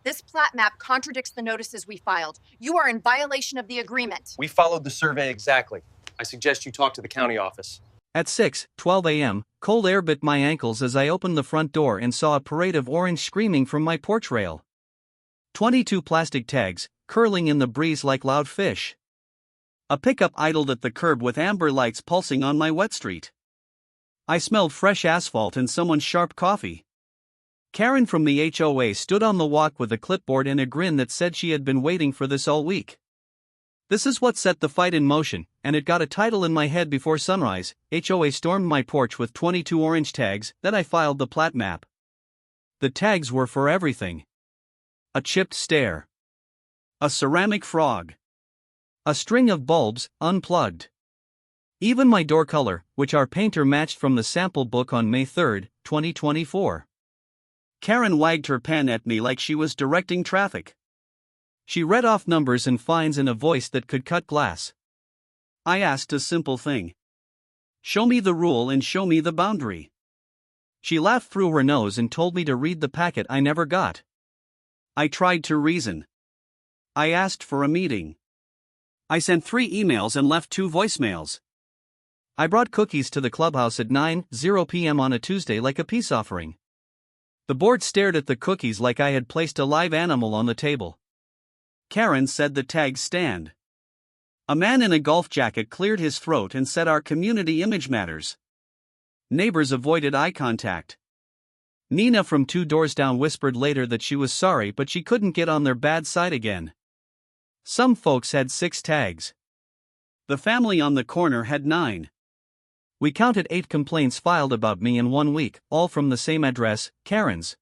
This plat map contradicts the notices we filed. You are in violation of the agreement. We followed the survey exactly. I suggest you talk to the county office. At 6:12 a.m., cold air bit my ankles as I opened the front door and saw a parade of orange screaming from my porch rail. 22 plastic tags, curling in the breeze like loud fish. A pickup idled at the curb with amber lights pulsing on my wet street. I smelled fresh asphalt and someone's sharp coffee. Karen from the HOA stood on the walk with a clipboard and a grin that said she had been waiting for this all week. This is what set the fight in motion, and it got a title in my head before sunrise. HOA stormed my porch with 22 orange tags. Then I filed the plat map. The tags were for everything. A chipped stair. A ceramic frog. A string of bulbs, unplugged. Even my door color, which our painter matched from the sample book on May 3, 2024. Karen wagged her pen at me like she was directing traffic. She read off numbers and fines in a voice that could cut glass. I asked a simple thing. Show me the rule and show me the boundary. She laughed through her nose and told me to read the packet I never got. I tried to reason. I asked for a meeting. I sent 3 emails and left 2 voicemails. I brought cookies to the clubhouse at 9:00 p.m. on a Tuesday like a peace offering. The board stared at the cookies like I had placed a live animal on the table. Karen said the tags stand. A man in a golf jacket cleared his throat and said our community image matters. Neighbors avoided eye contact. Nina from 2 doors down whispered later that she was sorry but she couldn't get on their bad side again. Some folks had 6 tags. The family on the corner had 9. We counted 8 complaints filed about me in 1 week, all from the same address, Karen's.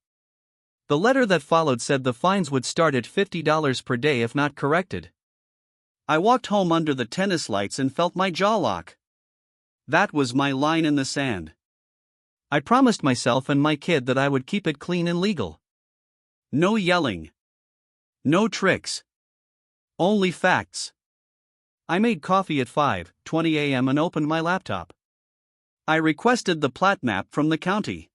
The letter that followed said the fines would start at $50 per day if not corrected. I walked home under the tennis lights and felt my jaw lock. That was my line in the sand. I promised myself and my kid that I would keep it clean and legal. No yelling. No tricks. Only facts. I made coffee at 5:20 a.m. and opened my laptop. I requested the plat map from the county.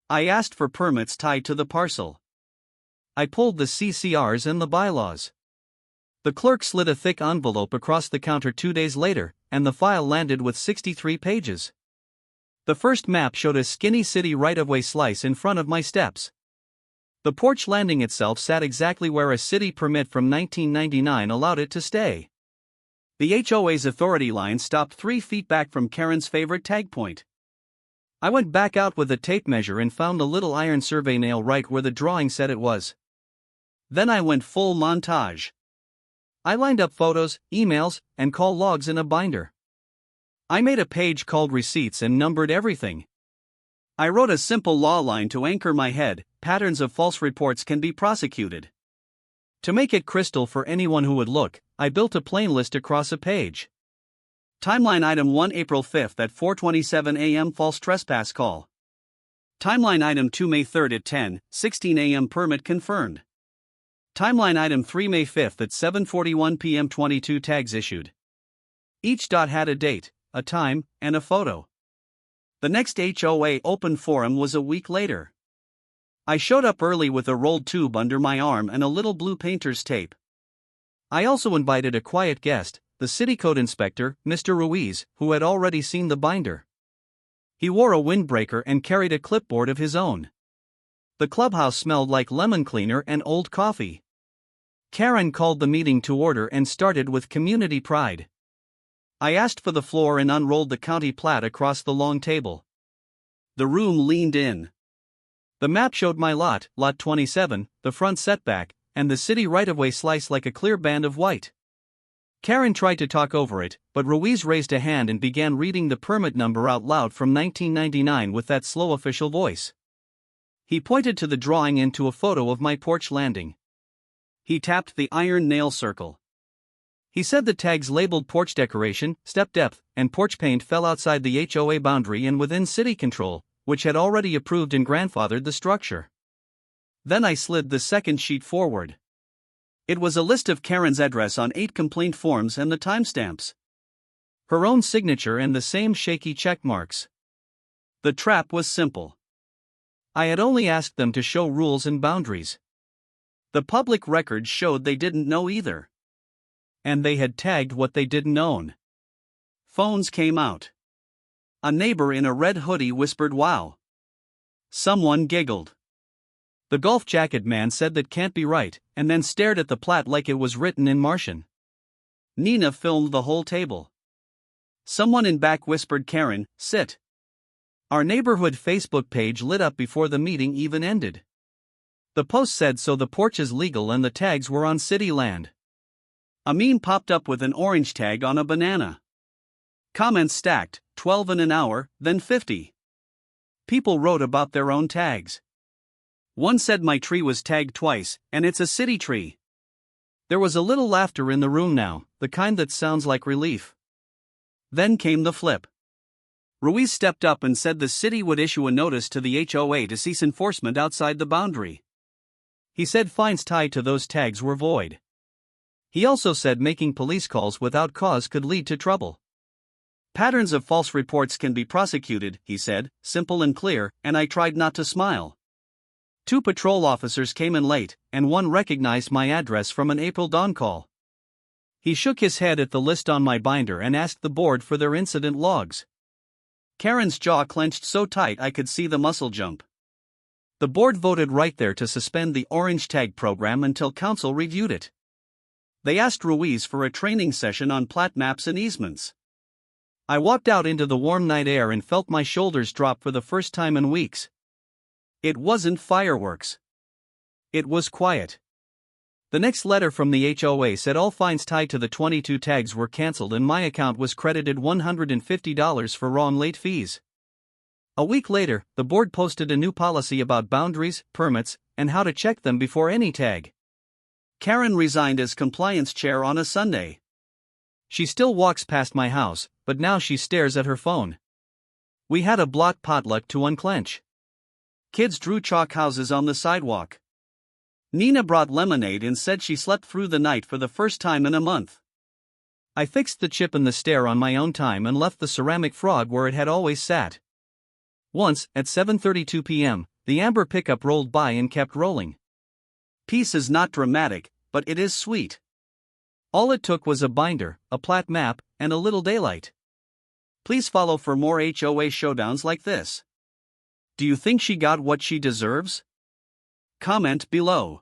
I asked for permits tied to the parcel. I pulled the CCRs and the bylaws. The clerk slid a thick envelope across the counter 2 days later, and the file landed with 63 pages. The first map showed a skinny city right-of-way slice in front of my steps. The porch landing itself sat exactly where a city permit from 1999 allowed it to stay. The HOA's authority line stopped 3 feet back from Karen's favorite tag point. I went back out with a tape measure and found a little iron survey nail right where the drawing said it was. Then I went full montage. I lined up photos, emails, and call logs in a binder. I made a page called Receipts and numbered everything. I wrote a simple law line to anchor my head: patterns of false reports can be prosecuted. To make it crystal for anyone who would look, I built a plain list across a page. Timeline item 1 April 5 at 4:27 a.m. false trespass call. Timeline item 2 May 3 at 10:16 a.m. permit confirmed. Timeline item 3 May 5 at 7:41 p.m. 22 tags issued. Each dot had a date, a time, and a photo. The next HOA open forum was a week later. I showed up early with a rolled tube under my arm and a little blue painter's tape. I also invited a quiet guest, the city code inspector, Mr. Ruiz, who had already seen the binder. He wore a windbreaker and carried a clipboard of his own. The clubhouse smelled like lemon cleaner and old coffee. Karen called the meeting to order and started with community pride. I asked for the floor and unrolled the county plat across the long table. The room leaned in. The map showed my lot, Lot 27, the front setback, and the city right-of-way slice like a clear band of white. Karen tried to talk over it, but Ruiz raised a hand and began reading the permit number out loud from 1999 with that slow official voice. He pointed to the drawing and to a photo of my porch landing. He tapped the iron nail circle. He said the tags labeled porch decoration, step depth, and porch paint fell outside the HOA boundary and within city control, which had already approved and grandfathered the structure. Then I slid the second sheet forward. It was a list of Karen's address on 8 complaint forms and the timestamps. Her own signature and the same shaky check marks. The trap was simple. I had only asked them to show rules and boundaries. The public records showed they didn't know either. And they had tagged what they didn't own. Phones came out. A neighbor in a red hoodie whispered, "Wow." Someone giggled. The golf jacket man said that can't be right, and then stared at the plat like it was written in Martian. Nina filmed the whole table. Someone in back whispered, "Karen, sit." Our neighborhood Facebook page lit up before the meeting even ended. The post said so the porch is legal and the tags were on city land. A meme popped up with an orange tag on a banana. Comments stacked, 12 in an hour, then 50. People wrote about their own tags. One said my tree was tagged twice, and it's a city tree. There was a little laughter in the room now, the kind that sounds like relief. Then came the flip. Ruiz stepped up and said the city would issue a notice to the HOA to cease enforcement outside the boundary. He said fines tied to those tags were void. He also said making police calls without cause could lead to trouble. Patterns of false reports can be prosecuted, he said, simple and clear, and I tried not to smile. 2 patrol officers came in late, and one recognized my address from an April dawn call. He shook his head at the list on my binder and asked the board for their incident logs. Karen's jaw clenched so tight I could see the muscle jump. The board voted right there to suspend the orange tag program until council reviewed it. They asked Ruiz for a training session on plat maps and easements. I walked out into the warm night air and felt my shoulders drop for the first time in weeks. It wasn't fireworks. It was quiet. The next letter from the HOA said all fines tied to the 22 tags were canceled and my account was credited $150 for raw and late fees. A week later, the board posted a new policy about boundaries, permits, and how to check them before any tag. Karen resigned as compliance chair on a Sunday. She still walks past my house, but now she stares at her phone. We had a block potluck to unclench. Kids drew chalk houses on the sidewalk. Nina brought lemonade and said she slept through the night for the first time in a month. I fixed the chip in the stair on my own time and left the ceramic frog where it had always sat. Once, at 7:32 p.m., the amber pickup rolled by and kept rolling. Peace is not dramatic, but it is sweet. All it took was a binder, a plat map, and a little daylight. Please follow for more HOA showdowns like this. Do you think she got what she deserves? Comment below.